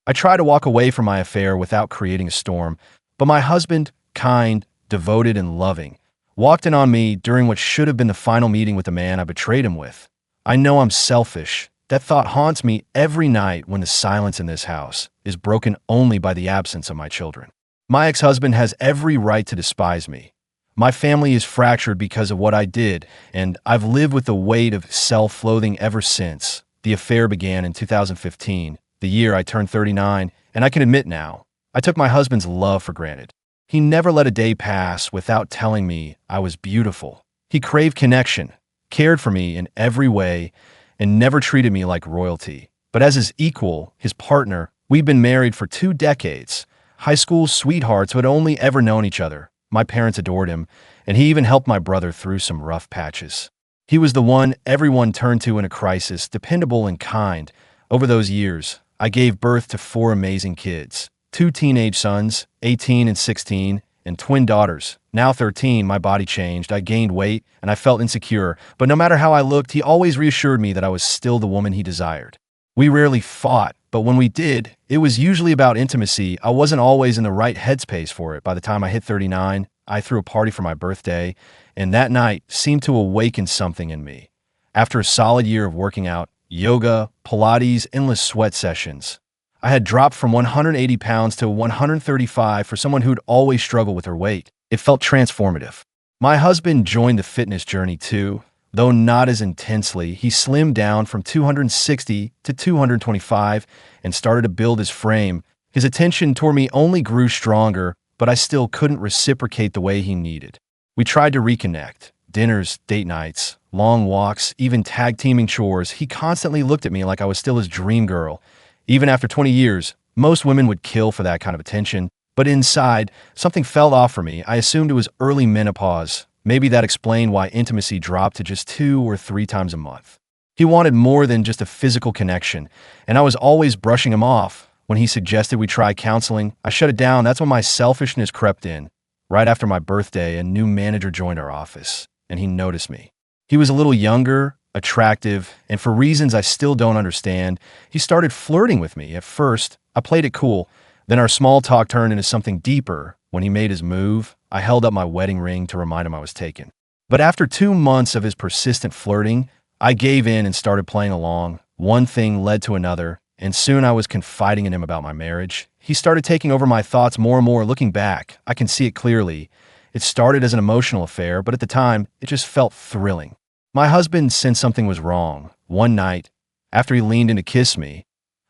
I tried to walk away from my affair without creating a storm, but my husband, kind, devoted, and loving, walked in on me during what should have been the final meeting with the man I betrayed him with. I know I'm selfish. That thought haunts me every night when the silence in this house is broken only by the absence of my children. My ex-husband has every right to despise me. My family is fractured because of what I did, and I've lived with the weight of self-loathing ever since. The affair began in 2015, the year I turned 39, and I can admit now, I took my husband's love for granted. He never let a day pass without telling me I was beautiful. He craved connection, cared for me in every way, and never treated me like royalty. But as his equal, his partner, we'd been married for 2 decades, high school sweethearts who had only ever known each other. My parents adored him, and he even helped my brother through some rough patches. He was the one everyone turned to in a crisis, dependable and kind. Over those years, I gave birth to 4 amazing kids, 2 teenage sons, 18 and 16, and twin daughters. Now 13, my body changed, I gained weight, and I felt insecure, but no matter how I looked, he always reassured me that I was still the woman he desired. We rarely fought, but when we did, it was usually about intimacy. I wasn't always in the right headspace for it. By the time I hit 39, I threw a party for my birthday, and that night seemed to awaken something in me. After a solid year of working out, yoga, Pilates, endless sweat sessions, I had dropped from 180 pounds to 135 for someone who'd always struggled with her weight. It felt transformative. My husband joined the fitness journey too, though not as intensely. He slimmed down from 260 to 225 and started to build his frame. His attention toward me only grew stronger, but I still couldn't reciprocate the way he needed. We tried to reconnect. Dinners, date nights, long walks, even tag-teaming chores. He constantly looked at me like I was still his dream girl. Even after 20 years, most women would kill for that kind of attention. But inside, something fell off for me. I assumed it was early menopause. Maybe that explained why intimacy dropped to just 2 or 3 times a month. He wanted more than just a physical connection, and I was always brushing him off. When he suggested we try counseling, I shut it down. That's when my selfishness crept in. Right after my birthday, a new manager joined our office, and he noticed me. He was a little younger, attractive, and for reasons I still don't understand, he started flirting with me. At first, I played it cool. Then our small talk turned into something deeper. When he made his move, I held up my wedding ring to remind him I was taken. But after 2 months of his persistent flirting, I gave in and started playing along. One thing led to another, and soon I was confiding in him about my marriage. He started taking over my thoughts more and more. Looking back, I can see it clearly. It started as an emotional affair, but at the time, it just felt thrilling. My husband sensed something was wrong. One night, after he leaned in to kiss me,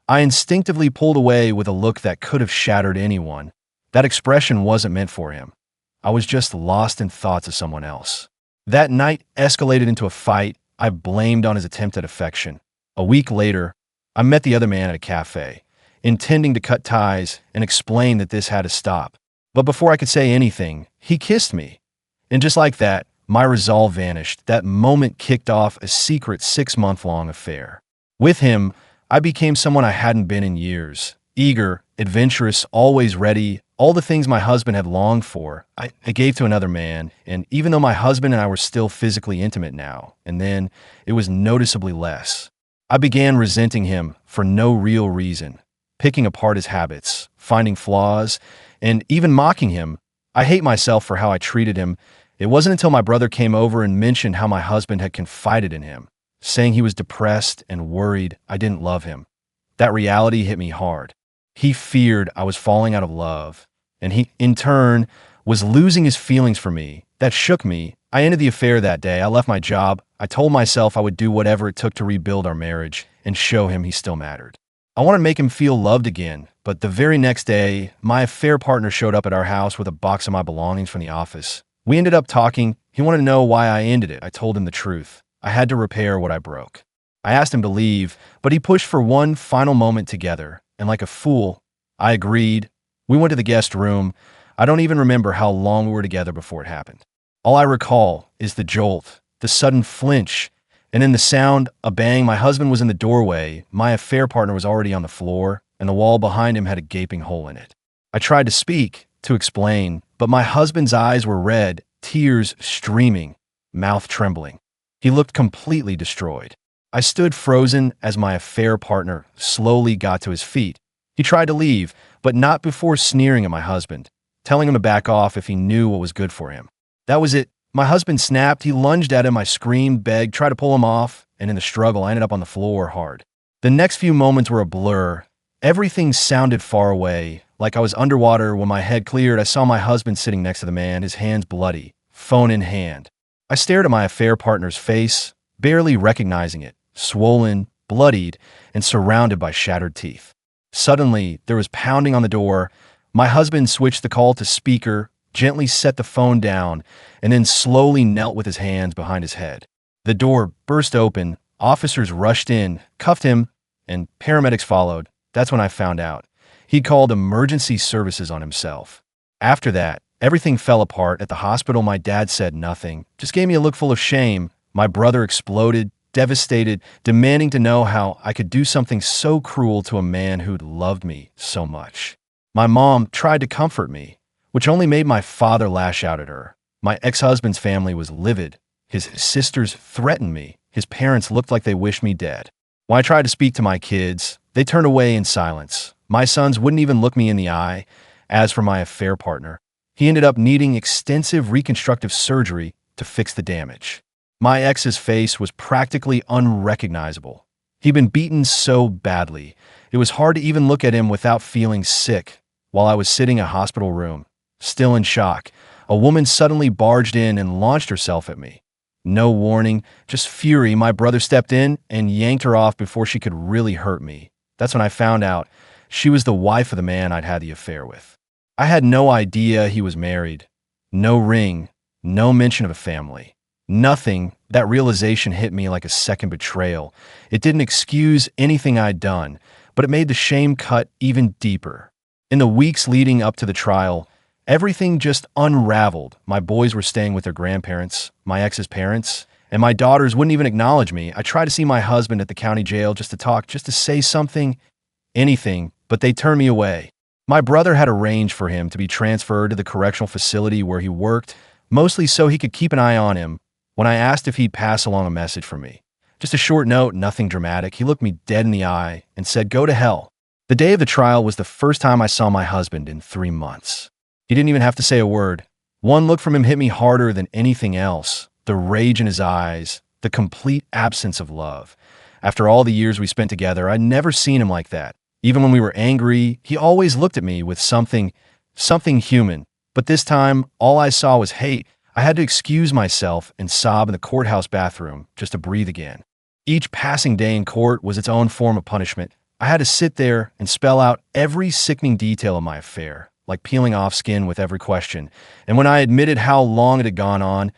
I instinctively pulled away with a look that could have shattered anyone. That expression wasn't meant for him. I was just lost in thoughts of someone else. That night escalated into a fight I blamed on his attempt at affection. A week later, I met the other man at a cafe, intending to cut ties and explain that this had to stop. But before I could say anything, he kissed me. And just like that, my resolve vanished. That moment kicked off a secret 6-month-long affair. With him, I became someone I hadn't been in years. Eager, adventurous, always ready, all the things my husband had longed for, I gave to another man, and even though my husband and I were still physically intimate now, and then, it was noticeably less. I began resenting him for no real reason, picking apart his habits, finding flaws, and even mocking him. I hate myself for how I treated him. It wasn't until my brother came over and mentioned how my husband had confided in him, saying he was depressed and worried I didn't love him. That reality hit me hard. He feared I was falling out of love, and he, in turn, was losing his feelings for me. That shook me. I ended the affair that day. I left my job. I told myself I would do whatever it took to rebuild our marriage and show him he still mattered. I wanted to make him feel loved again, but the very next day, my affair partner showed up at our house with a box of my belongings from the office. We ended up talking. He wanted to know why I ended it. I told him the truth. I had to repair what I broke. I asked him to leave, but he pushed for one final moment together, and like a fool, I agreed. We went to the guest room. I don't even remember how long we were together before it happened. All I recall is the jolt, the sudden flinch, and in the sound, a bang. My husband was in the doorway. My affair partner was already on the floor, and the wall behind him had a gaping hole in it. I tried to speak, to explain, but my husband's eyes were red, tears streaming, mouth trembling. He looked completely destroyed. I stood frozen as my affair partner slowly got to his feet. He tried to leave, but not before sneering at my husband, telling him to back off if he knew what was good for him. That was it. My husband snapped, he lunged at him, I screamed, begged, tried to pull him off, and in the struggle, I ended up on the floor hard. The next few moments were a blur. Everything sounded far away, like I was underwater. When my head cleared, I saw my husband sitting next to the man, his hands bloody, phone in hand. I stared at my affair partner's face, barely recognizing it, swollen, bloodied, and surrounded by shattered teeth. Suddenly, there was pounding on the door. My husband switched the call to speaker, gently set the phone down, and then slowly knelt with his hands behind his head. The door burst open, officers rushed in, cuffed him, and paramedics followed. That's when I found out. He called emergency services on himself. After that, everything fell apart. At the hospital, my dad said nothing, just gave me a look full of shame. My brother exploded, devastated, demanding to know how I could do something so cruel to a man who'd loved me so much. My mom tried to comfort me, which only made my father lash out at her. My ex-husband's family was livid. His sisters threatened me. His parents looked like they wished me dead. When I tried to speak to my kids, they turned away in silence. My sons wouldn't even look me in the eye. As for my affair partner, he ended up needing extensive reconstructive surgery to fix the damage. My ex's face was practically unrecognizable. He'd been beaten so badly, it was hard to even look at him without feeling sick. While I was sitting in a hospital room, still in shock, a woman suddenly barged in and launched herself at me. No warning, just fury. My brother stepped in and yanked her off before she could really hurt me. That's when I found out she was the wife of the man I'd had the affair with. I had no idea he was married. No ring, no mention of a family. Nothing. That realization hit me like a second betrayal. It didn't excuse anything I'd done, but it made the shame cut even deeper. In the weeks leading up to the trial, everything just unraveled. My boys were staying with their grandparents, my ex's parents, and my daughters wouldn't even acknowledge me. I tried to see my husband at the county jail just to talk, just to say something, anything, but they turned me away. My brother had arranged for him to be transferred to the correctional facility where he worked, mostly so he could keep an eye on him. When I asked if he'd pass along a message for me, just a short note, nothing dramatic, he looked me dead in the eye and said, "Go to hell." The day of the trial was the first time I saw my husband in 3 months. He didn't even have to say a word. One look from him hit me harder than anything else. The rage in his eyes, the complete absence of love. After all the years we spent together, I'd never seen him like that. Even when we were angry, he always looked at me with something human. But this time, all I saw was hate. I had to excuse myself and sob in the courthouse bathroom just to breathe again. Each passing day in court was its own form of punishment. I had to sit there and spell out every sickening detail of my affair, like peeling off skin with every question. And when I admitted how long it had gone on,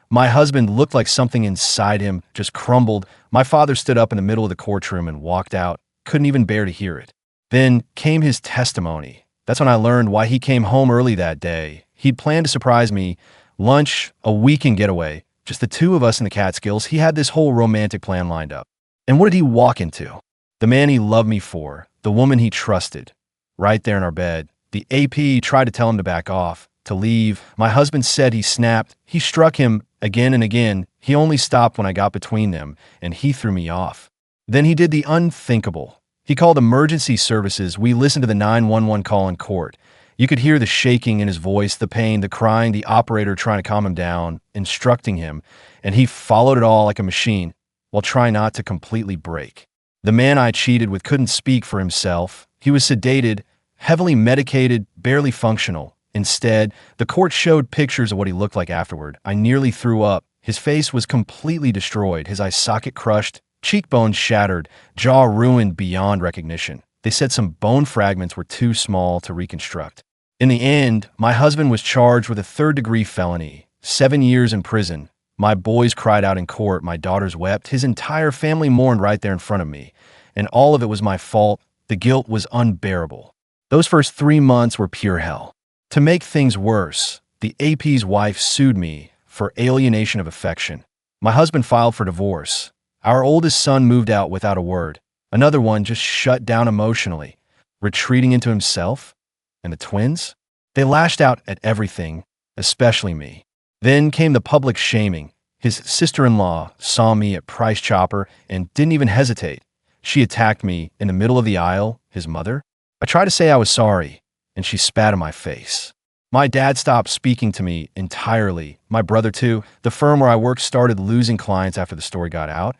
my husband looked like something inside him just crumbled. My father stood up in the middle of the courtroom and walked out, couldn't even bear to hear it. Then came his testimony. That's when I learned why he came home early that day. He'd planned to surprise me, lunch, a weekend getaway, just the two of us in the Catskills. He had this whole romantic plan lined up. And what did he walk into? The man he loved me for, the woman he trusted, right there in our bed. The AP tried to tell him to back off, to leave. My husband said he snapped. He struck him again and again. He only stopped when I got between them, and he threw me off. Then he did the unthinkable. He called emergency services. We listened to the 911 call in court. You could hear the shaking in his voice, the pain, the crying, the operator trying to calm him down, instructing him, and he followed it all like a machine while trying not to completely break. The man I cheated with couldn't speak for himself. He was sedated, heavily medicated, barely functional. Instead, the court showed pictures of what he looked like afterward. I nearly threw up. His face was completely destroyed, his eye socket crushed, cheekbones shattered, jaw ruined beyond recognition. They said some bone fragments were too small to reconstruct. In the end, my husband was charged with a third-degree felony, 7 years in prison. My boys cried out in court, my daughters wept, his entire family mourned right there in front of me. And all of it was my fault. The guilt was unbearable. Those first 3 months were pure hell. To make things worse, the AP's wife sued me for alienation of affection. My husband filed for divorce. Our oldest son moved out without a word. Another one just shut down emotionally, retreating into himself. And the twins? They lashed out at everything, especially me. Then came the public shaming. His sister-in-law saw me at Price Chopper and didn't even hesitate. She attacked me in the middle of the aisle, his mother. I tried to say I was sorry, and she spat in my face. My dad stopped speaking to me entirely. My brother, too. The firm where I worked started losing clients after the story got out.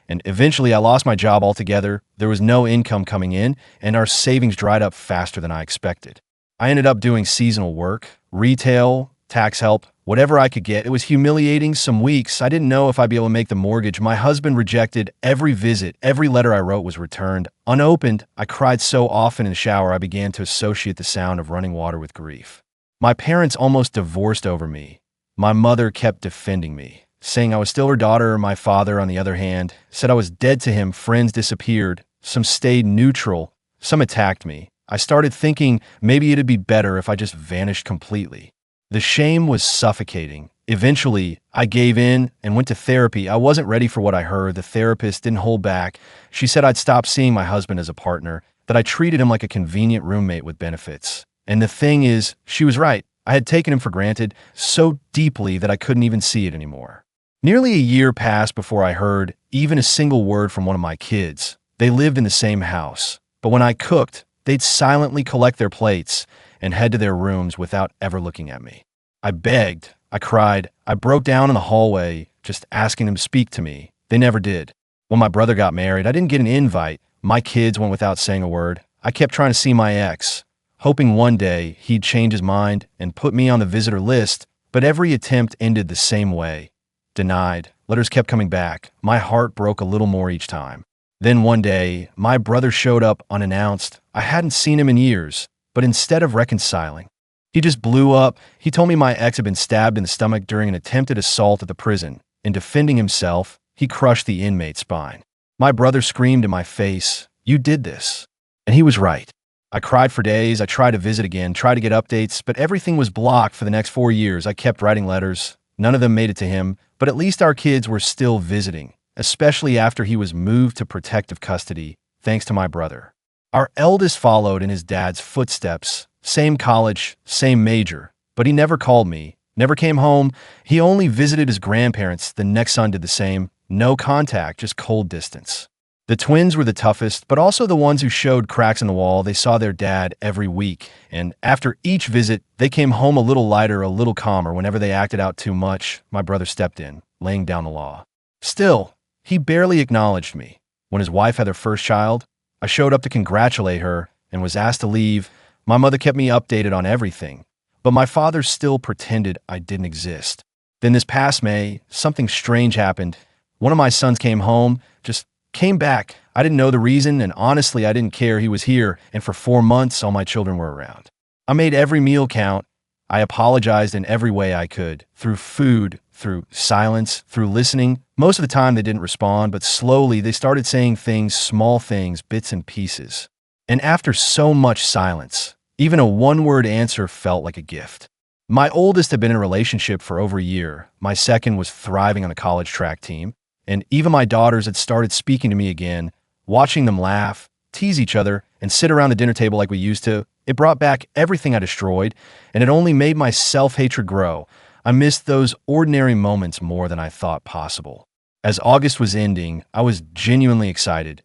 And eventually, I lost my job altogether. There was no income coming in, and our savings dried up faster than I expected. I ended up doing seasonal work, retail, tax help, whatever I could get. It was humiliating. Some weeks, I didn't know if I'd be able to make the mortgage. My husband rejected every visit. Every letter I wrote was returned. Unopened, I cried so often in the shower I began to associate the sound of running water with grief. My parents almost divorced over me. My mother kept defending me, saying I was still her daughter. My father, on the other hand, said I was dead to him. Friends disappeared. Some stayed neutral. Some attacked me. I started thinking maybe it'd be better if I just vanished completely. The shame was suffocating. Eventually, I gave in and went to therapy. I wasn't ready for what I heard. The therapist didn't hold back. She said I'd stop seeing my husband as a partner, that I treated him like a convenient roommate with benefits. And the thing is, she was right. I had taken him for granted so deeply that I couldn't even see it anymore. Nearly a year passed before I heard even a single word from one of my kids. They lived in the same house, but when I cooked, they'd silently collect their plates and head to their rooms without ever looking at me. I begged, I cried, I broke down in the hallway just asking them to speak to me. They never did. When my brother got married, I didn't get an invite. My kids went without saying a word. I kept trying to see my ex, hoping one day he'd change his mind and put me on the visitor list, but every attempt ended the same way. Denied. Letters kept coming back. My heart broke a little more each time. Then one day, my brother showed up unannounced. I hadn't seen him in years, but instead of reconciling, he just blew up. He told me my ex had been stabbed in the stomach during an attempted assault at the prison. In defending himself, he crushed the inmate's spine. My brother screamed in my face, "You did this." And he was right. I cried for days. I tried to visit again, tried to get updates, but everything was blocked for the next 4 years. I kept writing letters. None of them made it to him, but at least our kids were still visiting, especially after he was moved to protective custody, thanks to my brother. Our eldest followed in his dad's footsteps, same college, same major, but he never called me, never came home. He only visited his grandparents. The next son did the same. No contact, just cold distance. The twins were the toughest, but also the ones who showed cracks in the wall. They saw their dad every week, and after each visit, they came home a little lighter, a little calmer. Whenever they acted out too much, my brother stepped in, laying down the law. Still, he barely acknowledged me. When his wife had their first child, I showed up to congratulate her and was asked to leave. My mother kept me updated on everything, but my father still pretended I didn't exist. Then this past May, something strange happened. One of my sons came home, just came back. I didn't know the reason, and honestly, I didn't care. He was here, and for 4 months, all my children were around. I made every meal count. I apologized in every way I could, through food, through silence, through listening. Most of the time, they didn't respond, but slowly, they started saying things, small things, bits and pieces. And after so much silence, even a one-word answer felt like a gift. My oldest had been in a relationship for over a year. My second was thriving on the college track team. And even my daughters had started speaking to me again, watching them laugh, tease each other, and sit around the dinner table like we used to. It brought back everything I destroyed, and it only made my self-hatred grow. I missed those ordinary moments more than I thought possible. As August was ending, I was genuinely excited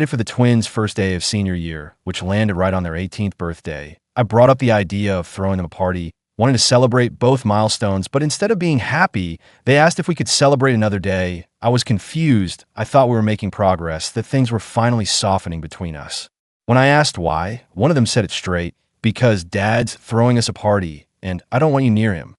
for the twins' first day of senior year, which landed right on their 18th birthday. I brought up the idea of throwing them a party, wanted to celebrate both milestones, but instead of being happy, they asked if we could celebrate another day. I was confused. I thought we were making progress, that things were finally softening between us. When I asked why, one of them said it straight, "Because Dad's throwing us a party, and I don't want you near him."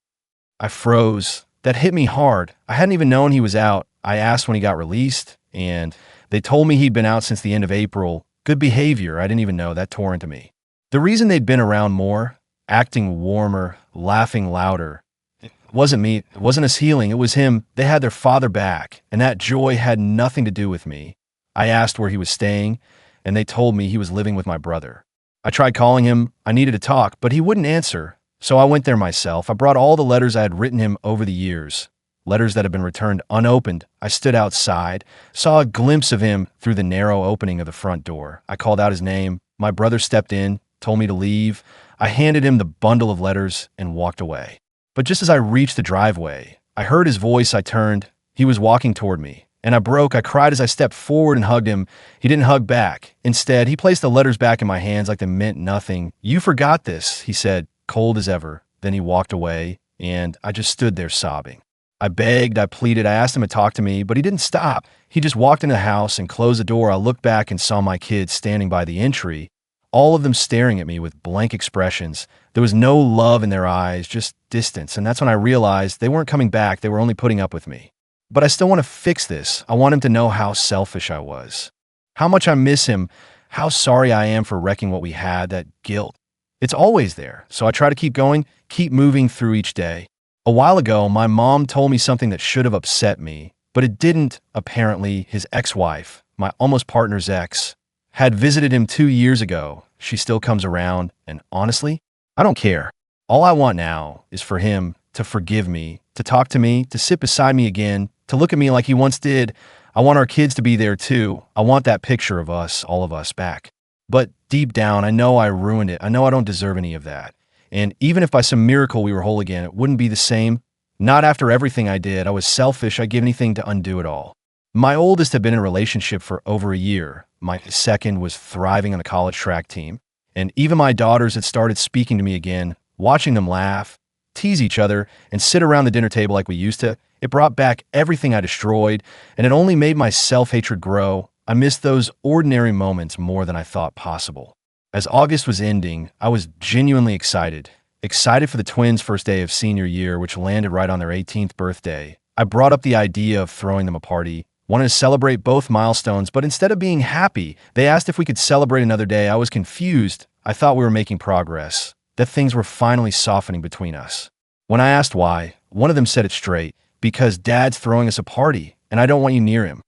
I froze. That hit me hard. I hadn't even known he was out. I asked when he got released, and they told me he'd been out since the end of April. Good behavior. I didn't even know. That tore into me. The reason they'd been around more, acting warmer, laughing louder, it wasn't me. It wasn't us healing. It was him. They had their father back, and that joy had nothing to do with me. I asked where he was staying, and they told me he was living with my brother. I tried calling him. I needed to talk, but he wouldn't answer. So I went there myself. I brought all the letters I had written him over the years, letters that had been returned unopened. I stood outside, saw a glimpse of him through the narrow opening of the front door. I called out his name. My brother stepped in, told me to leave. I handed him the bundle of letters and walked away. But just as I reached the driveway, I heard his voice. I turned. He was walking toward me, and I broke. I cried as I stepped forward and hugged him. He didn't hug back. Instead, he placed the letters back in my hands like they meant nothing. "You forgot this," he said, cold as ever. Then he walked away, and I just stood there sobbing. I begged, I pleaded, I asked him to talk to me, but he didn't stop. He just walked into the house and closed the door. I looked back and saw my kids standing by the entry, all of them staring at me with blank expressions. There was no love in their eyes, just distance. And that's when I realized they weren't coming back. They were only putting up with me. But I still want to fix this. I want him to know how selfish I was, how much I miss him, how sorry I am for wrecking what we had, that guilt. It's always there. So I try to keep going, keep moving through each day. A while ago, my mom told me something that should have upset me, but it didn't. Apparently, his ex-wife, my almost partner's ex, had visited him 2 years ago. She still comes around, and honestly, I don't care. All I want now is for him to forgive me, to talk to me, to sit beside me again, to look at me like he once did. I want our kids to be there too. I want that picture of us, all of us, back. But deep down, I know I ruined it. I know I don't deserve any of that. And even if by some miracle we were whole again, it wouldn't be the same. Not after everything I did. I was selfish. I'd give anything to undo it all. My oldest had been in a relationship for over a year. My second was thriving on a college track team. And even my daughters had started speaking to me again, watching them laugh, tease each other, and sit around the dinner table like we used to. It brought back everything I destroyed, and it only made my self-hatred grow. I missed those ordinary moments more than I thought possible. As August was ending, I was genuinely excited. Excited for the twins' first day of senior year, which landed right on their 18th birthday. I brought up the idea of throwing them a party, wanted to celebrate both milestones, but instead of being happy, they asked if we could celebrate another day. I was confused. I thought we were making progress, that things were finally softening between us. When I asked why, one of them said it straight, "Because Dad's throwing us a party, and I don't want you near him."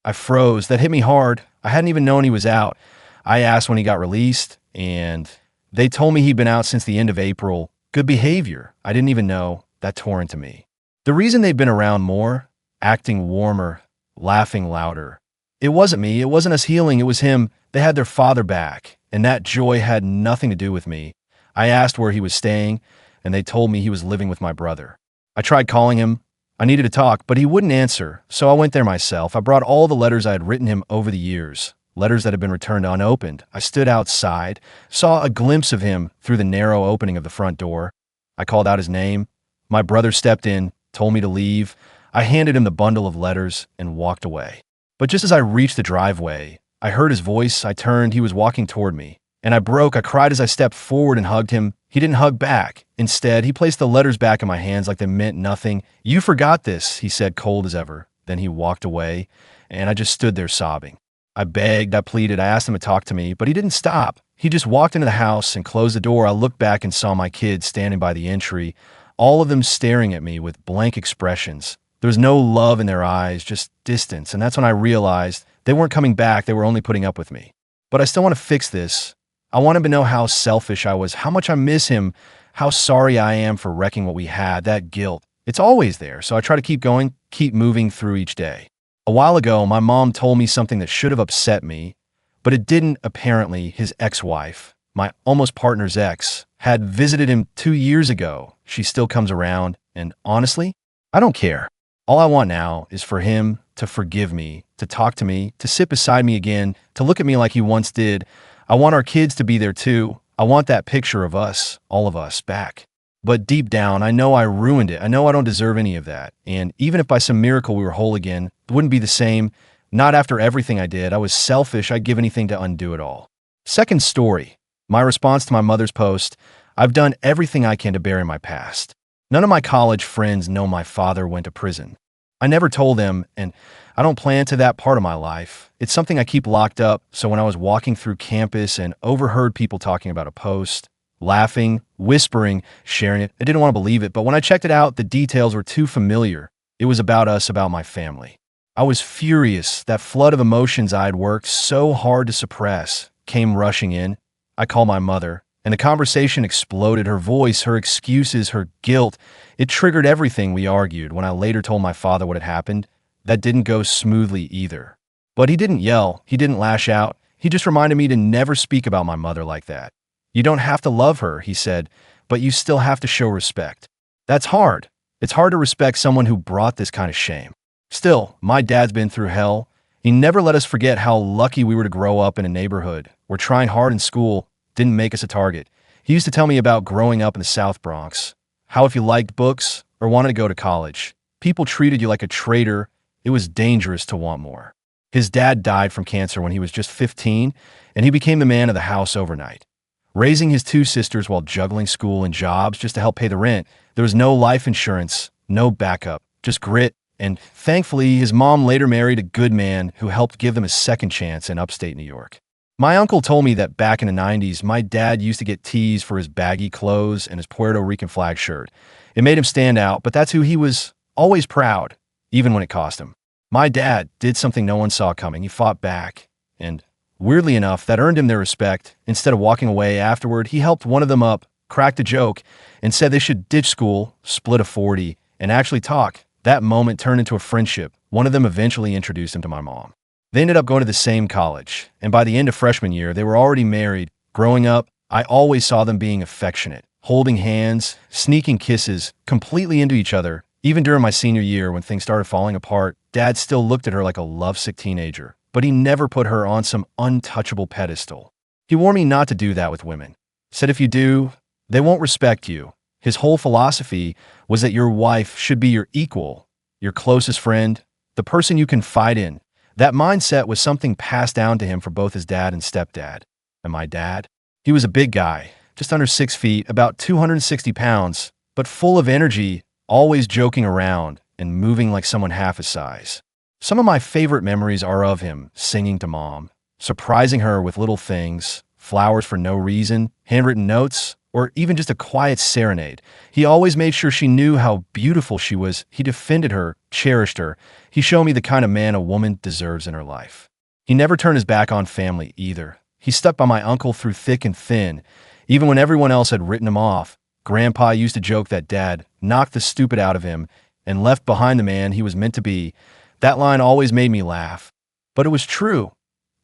I froze. That hit me hard. I hadn't even known he was out. I asked when he got released, and they told me he'd been out since the end of April. Good behavior. I didn't even know. That tore into me. The reason they'd been around more, acting warmer, laughing louder. It wasn't me. It wasn't us healing. It was him. They had their father back, and that joy had nothing to do with me. I asked where he was staying, and they told me he was living with my brother. I tried calling him. I needed to talk, but he wouldn't answer, so I went there myself. I brought all the letters I had written him over the years. Letters that had been returned unopened. I stood outside, saw a glimpse of him through the narrow opening of the front door. I called out his name. My brother stepped in, told me to leave. I handed him the bundle of letters and walked away. But just as I reached the driveway, I heard his voice. I turned. He was walking toward me. And I broke. I cried as I stepped forward and hugged him. He didn't hug back. Instead, he placed the letters back in my hands like they meant nothing. "You forgot this," he said, cold as ever. Then he walked away, and I just stood there sobbing. I begged, I pleaded, I asked him to talk to me, but he didn't stop. He just walked into the house and closed the door. I looked back and saw my kids standing by the entry, all of them staring at me with blank expressions. There was no love in their eyes, just distance. And that's when I realized they weren't coming back. They were only putting up with me. But I still want to fix this. I want him to know how selfish I was, how much I miss him, how sorry I am for wrecking what we had, that guilt. It's always there. So I try to keep going, keep moving through each day. A while ago, my mom told me something that should have upset me, but it didn't. Apparently, his ex-wife, my almost partner's ex, had visited him 2 years ago. She still comes around, and honestly, I don't care. All I want now is for him to forgive me, to talk to me, to sit beside me again, to look at me like he once did. I want our kids to be there too. I want that picture of us, all of us, back. But deep down, I know I ruined it. I know I don't deserve any of that. And even if by some miracle we were whole again, it wouldn't be the same. Not after everything I did. I was selfish. I'd give anything to undo it all. Second story. My response to my mother's post: I've done everything I can to bury my past. None of my college friends know my father went to prison. I never told them, and I don't plan to that part of my life. It's something I keep locked up, so when I was walking through campus and overheard people talking about a post, laughing, whispering, sharing it, I didn't want to believe it, but when I checked it out, the details were too familiar. It was about us, about my family. I was furious. That flood of emotions I had worked so hard to suppress came rushing in. I called my mother, and the conversation exploded. Her voice, her excuses, her guilt. It triggered everything we argued. When I later told my father what had happened, that didn't go smoothly either. But he didn't yell. He didn't lash out. He just reminded me to never speak about my mother like that. "You don't have to love her," he said, "but you still have to show respect." That's hard. It's hard to respect someone who brought this kind of shame. Still, my dad's been through hell. He never let us forget how lucky we were to grow up in a neighborhood where trying hard in school didn't make us a target. He used to tell me about growing up in the South Bronx, how if you liked books or wanted to go to college, people treated you like a traitor. It was dangerous to want more. His dad died from cancer when he was just 15, and he became the man of the house overnight. Raising his two sisters while juggling school and jobs just to help pay the rent, there was no life insurance, no backup, just grit. And thankfully, his mom later married a good man who helped give them a second chance in upstate New York. My uncle told me that back in the 90s, my dad used to get teased for his baggy clothes and his Puerto Rican flag shirt. It made him stand out, but that's who he was, always proud, even when it cost him. My dad did something no one saw coming. He fought back, and weirdly enough, that earned him their respect. Instead of walking away afterward, he helped one of them up, cracked a joke, and said they should ditch school, split a 40, and actually talk. That moment turned into a friendship. One of them eventually introduced him to my mom. They ended up going to the same college, and by the end of freshman year, they were already married. Growing up, I always saw them being affectionate, holding hands, sneaking kisses, completely into each other. Even during my senior year, when things started falling apart, Dad still looked at her like a lovesick teenager, but he never put her on some untouchable pedestal. He warned me not to do that with women. Said if you do, they won't respect you. His whole philosophy was that your wife should be your equal, your closest friend, the person you confide in. That mindset was something passed down to him for both his dad and stepdad. And my dad? He was a big guy, just under 6 feet, about 260 pounds, but full of energy, always joking around and moving like someone half his size. Some of my favorite memories are of him singing to Mom, surprising her with little things, flowers for no reason, handwritten notes, or even just a quiet serenade. He always made sure she knew how beautiful she was. He defended her, cherished her. He showed me the kind of man a woman deserves in her life. He never turned his back on family either. He stuck by my uncle through thick and thin, even when everyone else had written him off. Grandpa used to joke that Dad knocked the stupid out of him and left behind the man he was meant to be. That line always made me laugh. But it was true.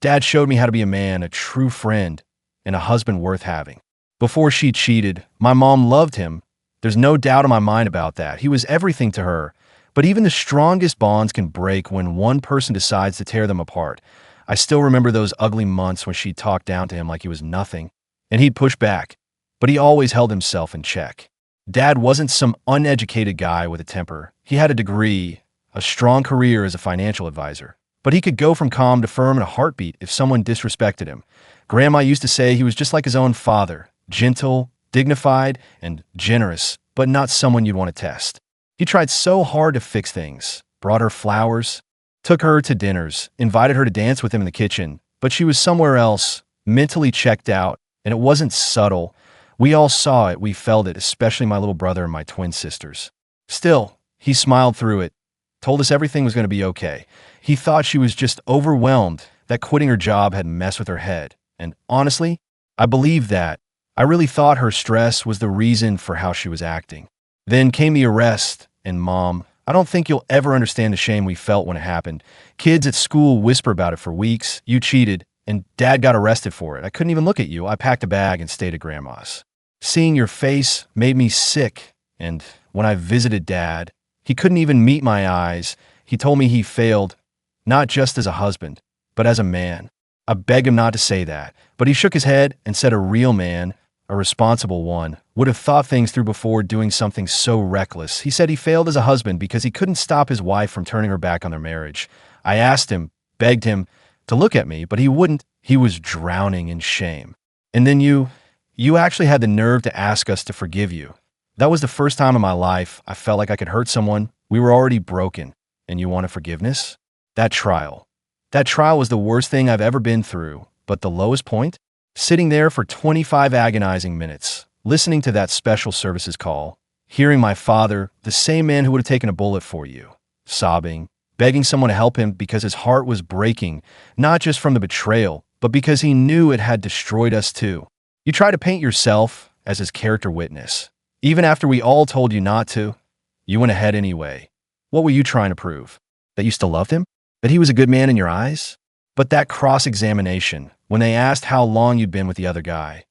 Dad showed me how to be a man, a true friend, and a husband worth having. Before she cheated, my mom loved him. There's no doubt in my mind about that. He was everything to her. But even the strongest bonds can break when one person decides to tear them apart. I still remember those ugly months when she talked down to him like he was nothing, and he'd push back. But he always held himself in check. Dad wasn't some uneducated guy with a temper. He had a degree, a strong career as a financial advisor. But he could go from calm to firm in a heartbeat if someone disrespected him. Grandma used to say he was just like his own father. Gentle, dignified, and generous, but not someone you'd want to test. He tried so hard to fix things, brought her flowers, took her to dinners, invited her to dance with him in the kitchen, but she was somewhere else, mentally checked out, and it wasn't subtle. We all saw it, we felt it, especially my little brother and my twin sisters. Still, he smiled through it, told us everything was going to be okay. He thought she was just overwhelmed, that quitting her job had messed with her head. And honestly, I believed that. I really thought her stress was the reason for how she was acting. Then came the arrest, and Mom, I don't think you'll ever understand the shame we felt when it happened. Kids at school whisper about it for weeks. You cheated, and Dad got arrested for it. I couldn't even look at you. I packed a bag and stayed at Grandma's. Seeing your face made me sick, and when I visited Dad, he couldn't even meet my eyes. He told me he failed, not just as a husband, but as a man. I begged him not to say that, but he shook his head and said a real man, a responsible one, would have thought things through before doing something so reckless. He said he failed as a husband because he couldn't stop his wife from turning her back on their marriage. I asked him, begged him to look at me, but he wouldn't. He was drowning in shame. And then you actually had the nerve to ask us to forgive you. That was the first time in my life I felt like I could hurt someone. We were already broken, and you wanted forgiveness? That trial was the worst thing I've ever been through, but the lowest point? Sitting there for 25 agonizing minutes, listening to that special services call, hearing my father, the same man who would have taken a bullet for you, sobbing, begging someone to help him because his heart was breaking, not just from the betrayal, but because he knew it had destroyed us too. You try to paint yourself as his character witness. Even after we all told you not to, you went ahead anyway. What were you trying to prove? That you still loved him? That he was a good man in your eyes? But that cross-examination, when they asked how long you'd been with the other guy,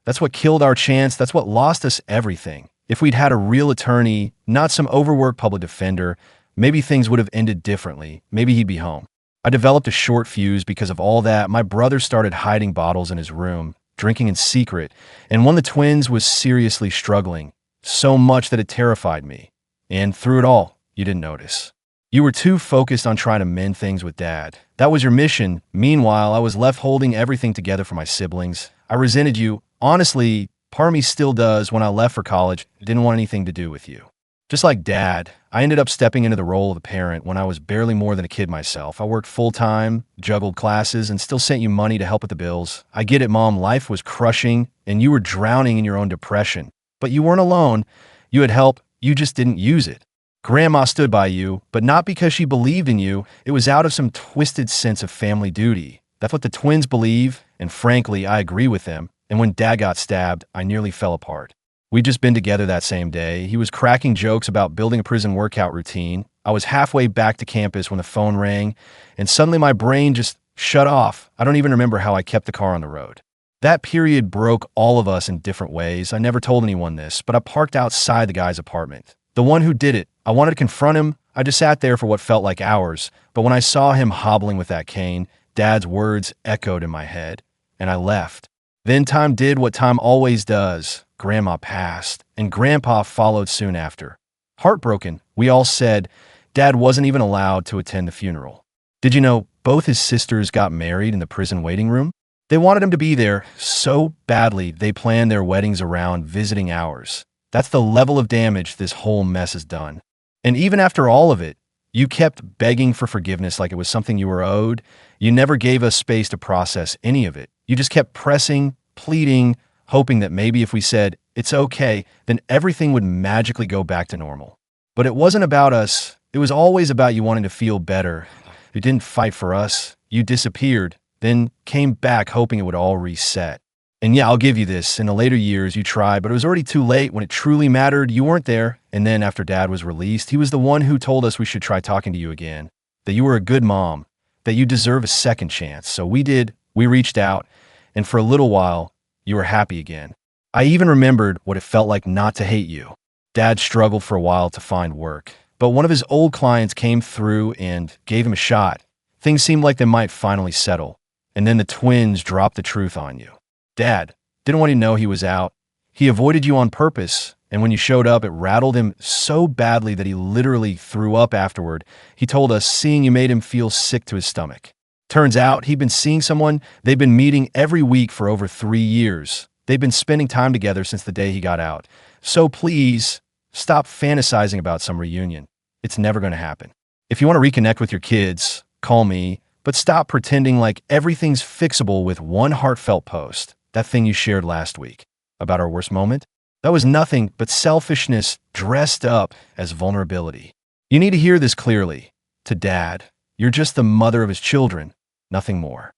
that's what killed our chance. That's what lost us everything. If we'd had a real attorney, not some overworked public defender, maybe things would have ended differently. Maybe he'd be home. I developed a short fuse because of all that. My brother started hiding bottles in his room, drinking in secret, and one of the twins was seriously struggling, so much that it terrified me. And through it all, you didn't notice. You were too focused on trying to mend things with Dad. That was your mission. Meanwhile, I was left holding everything together for my siblings. I resented you. Honestly, part of me still does. When I left for college, didn't want anything to do with you. Just like Dad, I ended up stepping into the role of a parent when I was barely more than a kid myself. I worked full-time, juggled classes, and still sent you money to help with the bills. I get it, Mom, life was crushing, and you were drowning in your own depression. But you weren't alone. You had help, you just didn't use it. Grandma stood by you, but not because she believed in you. It was out of some twisted sense of family duty. That's what the twins believe, and frankly, I agree with them. And when Dad got stabbed, I nearly fell apart. We'd just been together that same day. He was cracking jokes about building a prison workout routine. I was halfway back to campus when the phone rang, and suddenly my brain just shut off. I don't even remember how I kept the car on the road. That period broke all of us in different ways. I never told anyone this, but I parked outside the guy's apartment. The one who did it. I wanted to confront him. I just sat there for what felt like hours. But when I saw him hobbling with that cane, Dad's words echoed in my head, and I left. Then time did what time always does. Grandma passed, and Grandpa followed soon after. Heartbroken, we all said Dad wasn't even allowed to attend the funeral. Did you know both his sisters got married in the prison waiting room? They wanted him to be there so badly they planned their weddings around visiting ours. That's the level of damage this whole mess has done. And even after all of it, you kept begging for forgiveness like it was something you were owed. You never gave us space to process any of it. You just kept pressing, pleading, hoping that maybe if we said, it's okay, then everything would magically go back to normal. But it wasn't about us. It was always about you wanting to feel better. You didn't fight for us. You disappeared, then came back hoping it would all reset. And yeah, I'll give you this. In the later years, you tried, but it was already too late. When it truly mattered, you weren't there. And then after Dad was released, he was the one who told us we should try talking to you again, that you were a good mom, that you deserve a second chance. So we did. We reached out, and for a little while, you were happy again. I even remembered what it felt like not to hate you. Dad struggled for a while to find work, but one of his old clients came through and gave him a shot. Things seemed like they might finally settle, and then the twins dropped the truth on you. Dad didn't want you to know he was out. He avoided you on purpose, and when you showed up, it rattled him so badly that he literally threw up afterward. He told us seeing you made him feel sick to his stomach. Turns out he'd been seeing someone they'd been meeting every week for over 3 years. They've been spending time together since the day he got out. So please, stop fantasizing about some reunion. It's never going to happen. If you want to reconnect with your kids, call me, but stop pretending like everything's fixable with one heartfelt post. That thing you shared last week about our worst moment? That was nothing but selfishness dressed up as vulnerability. You need to hear this clearly. To Dad, you're just the mother of his children, nothing more.